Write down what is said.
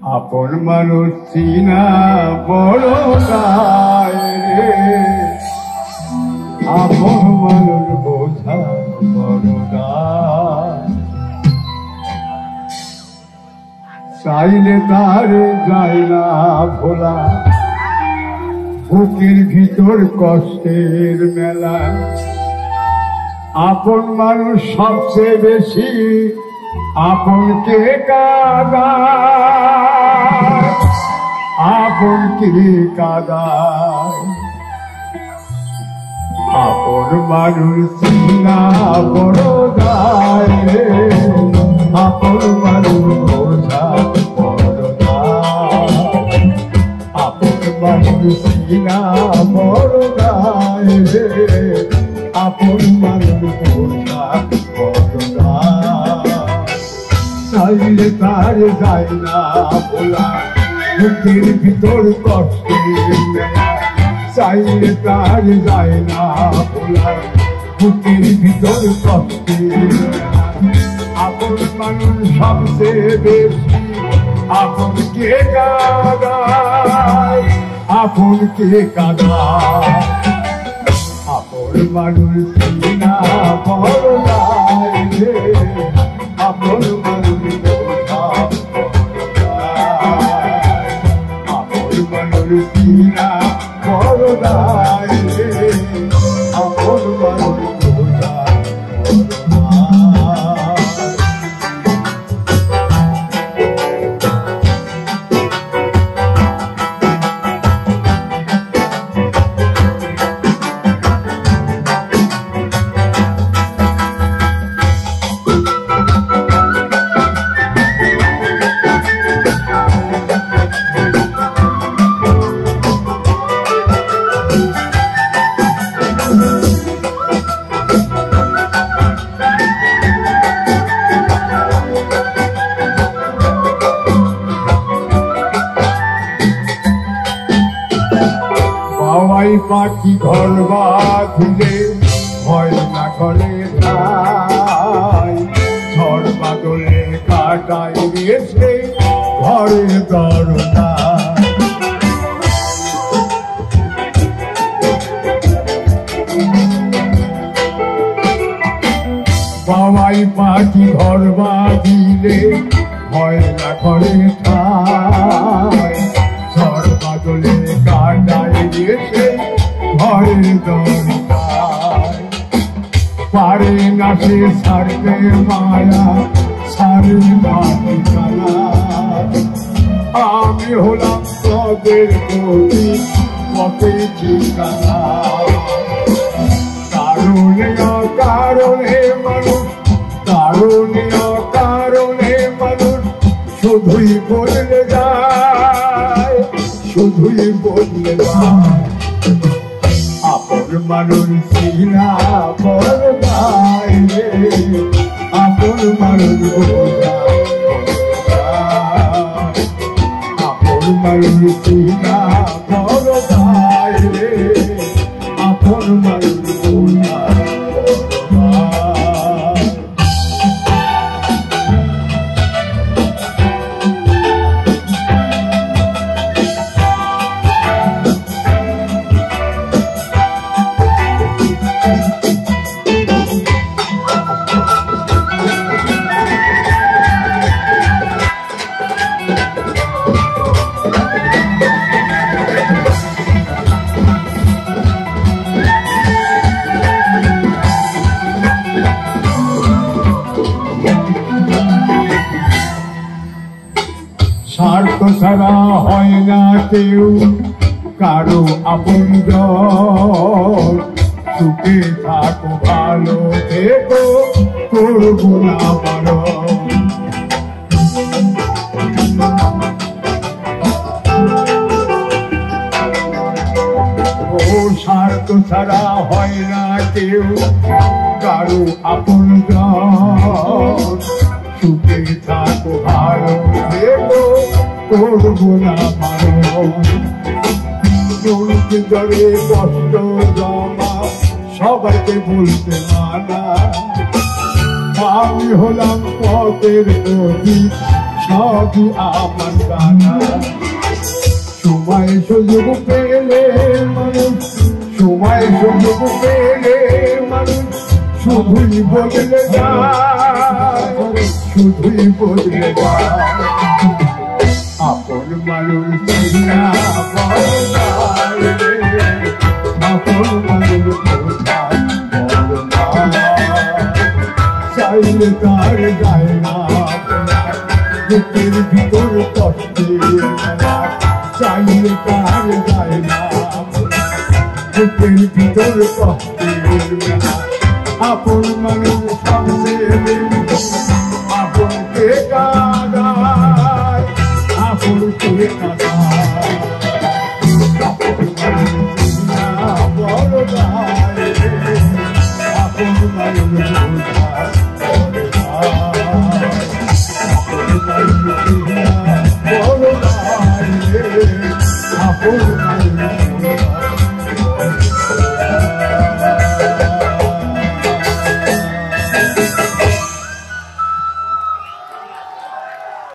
আপন মানুষ চিনা বড় দায় রে, আপন মানুষ বোঝা বড় দায়। চাইলে তার যায় না ভোলা, বুকের ভিতর কষ্টের মেলা। আপন মানুষ সবচেয়ে বেশি আপনকে কাঁদায়, আপনকে কাঁদায়। আপন মানুষ চিনা বড় দায় রে, আপন মানুষ বোঝা বড় দায়। আপন মানুষ চিনা বড় দায় রে, আপন মানুষ বোঝা বড় দায়। চাইলে তার যায় না ভোলা, বুকের ভিতর কষ্টের মেলা। চাইলে তার যায় না ভোলা, বুকের ভিতর কষ্টের মেলা। আপন মানুষ সবচেয়ে বেশি আপনকে কাঁদায়, আপনকে কাঁদায়। আপন মানুষ চিনা বড় দায় রে, আপন মানুষ বোঝা বড় দায়। আপন মানুষ চিনা বড় দায় রে, আপন মানুষ বোঝা বড় দায়। বাবাই পাখি ঘর বাঁধিলে ভয় না করে ঠাই, ঝড় বাদলে কাটাই দিয়েছে ঘরের দরজা। বাবাই পাখি ঘর বাঁধিলে ভয় না করে ঠাই, ঝড় বাদলে কাটাই দিয়েছে ঘরের দরজায়। পারে না সে ছাড়তে মায়া, ছাড়ে না ঠিকানা। আমি হলাম পদের গতি, পথে ঠিকানা। কারণে অকারণে মানুষ, কারণে অকারণে মানুষ শুধুই বদলে যায়, শুধুই বদলে যায়। আপন মানুষ চিনা বড় দায় রে, আপন মানুষ বোঝা বড় দায়। আপন মানুষ চিনা বড় দায় রে, আপন মানুষ বোঝা বড় দায়। স্বার্থ ছাড়া হয় না কেউ কারো আপনজন, সুখে থাকো ভালো থেকো করবো না বারণ। ও স্বার্থ ছাড়া হয় না কেউ কারো আপনজন, সুখে থাকো ভালো থেকো করবো না বারণ। জরে কষ্ট জমা সবাইকে বলতে মানা, আমি হলাম পথের প্রতীক সবই আমার জানা সময় সুযোগ পেলে মানুষ সময় সুযোগ পেলে মানুষ শুধুই বদলে যায় শুধুই বদলে যায় আপন মানুষ আপন মানুষ চাইলে তার যায় না বুকের ভিতর কষ্টের মেলা চাইলে তার যায় না বুকের ভিতর কষ্টের মেলা আপন মানুষ সঙ্গে আপনকে কাঁদায় আপনকে কাঁদায় আপন মানুষ বড় গায় আপন মানুষ Oh,